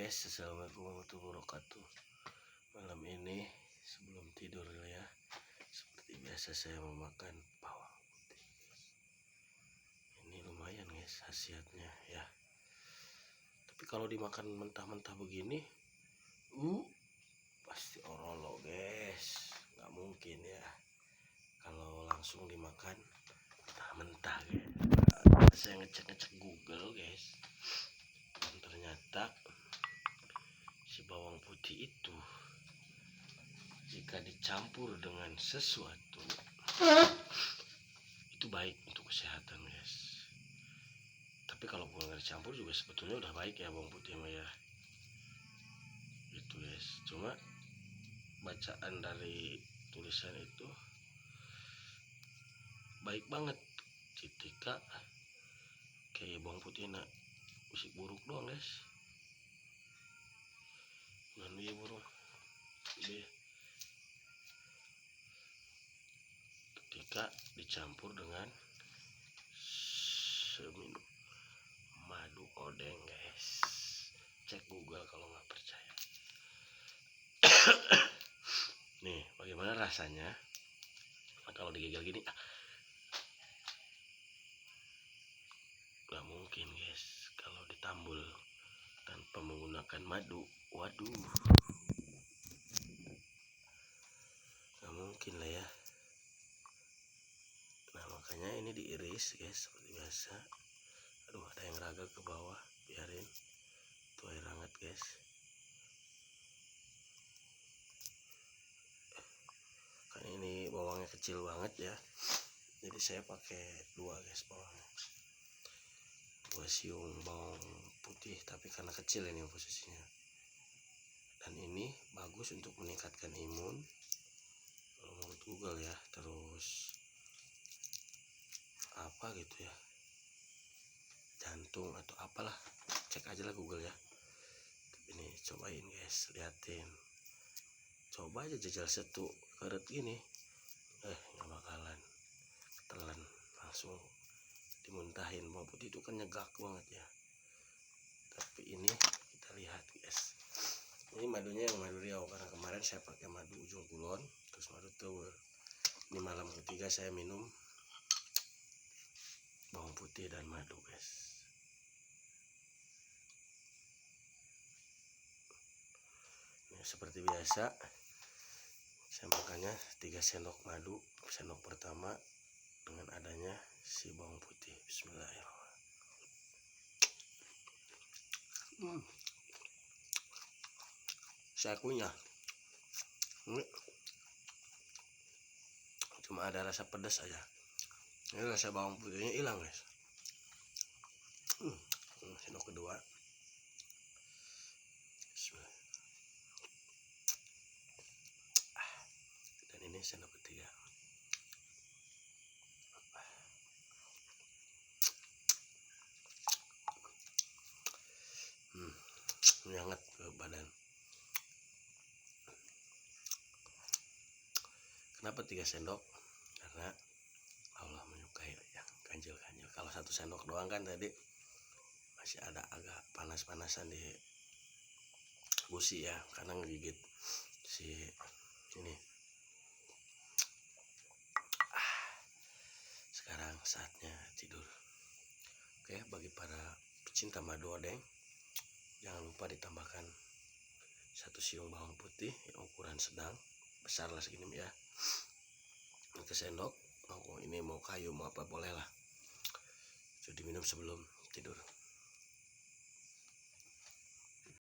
guys, assalamualaikum warahmatullahi wabarakatuh. Malam ini sebelum tidur ya, seperti biasa saya memakan bawang putih. Ini lumayan guys khasiatnya ya. Tapi kalau dimakan mentah-mentah begini, pasti orolo guys. Nggak mungkin ya. Kalau langsung dimakan mentah-mentah guys. Saya ngecek Google guys, dan ternyata si bawang putih itu jika dicampur dengan sesuatu itu baik untuk kesehatan guys. Tapi kalau bukan dicampur juga sebetulnya udah baik ya bawang putih ya. Gitu guys. Cuma bacaan dari tulisan itu baik banget ketika kayak bawang putih nak musik buruk doang guys. Nanti buruk ketika dicampur dengan seminum madu odeng guys. Cek Google kalau nggak percaya. Nih bagaimana rasanya kalau digigil gini. Nggak mungkin guys kalau ditambul tanpa menggunakan madu. Waduh, nggak mungkin lah ya. Nah makanya ini diiris guys seperti biasa. Aduh, ada yang raga ke bawah, biarin tuh air hangat guys. Kan ini bawangnya kecil banget ya, jadi saya pakai 2 guys bawangnya. 2 siung bawang putih, tapi karena kecil ini posisinya. Dan ini bagus untuk meningkatkan imun kalau menurut Google ya. Terus apa gitu ya, jantung atau apalah, cek aja lah Google ya. Ini cobain guys, liatin, coba aja jajal satu keret gini, nggak bakalan ketelan, langsung dimuntahin. Bawang putih itu kan nyegak banget ya. Tapi ini kita lihat guys, ini madunya yang madu Riau, karena kemarin saya pakai madu ujung kulon terus madu tower. Ini malam ketiga saya minum bawang putih dan madu guys. Ini seperti biasa saya makannya 3 sendok madu, sendok pertama dengan adanya si bawang putih. Bismillahirrahmanirrahim. Saya kunyah ini cuma ada rasa pedas aja. Ini rasa bawang putihnya hilang guys. Sendok kedua. Dan ini sendok ketiga. Ini hangat ke badan. Kenapa 3 sendok? Karena Allah menyukai yang ganjil-ganjil. Kalau 1 sendok doang kan tadi masih ada agak panas-panasan di gusi ya, karena ngegigit si ini. Sekarang saatnya tidur. Oke, bagi para pecinta madu odeng, jangan lupa ditambahkan 1 siung bawang putih yang ukuran sedang, besar lah segini ya. Ini sendok, mau ini mau kayu mau apa boleh lah. Jadi minum sebelum tidur.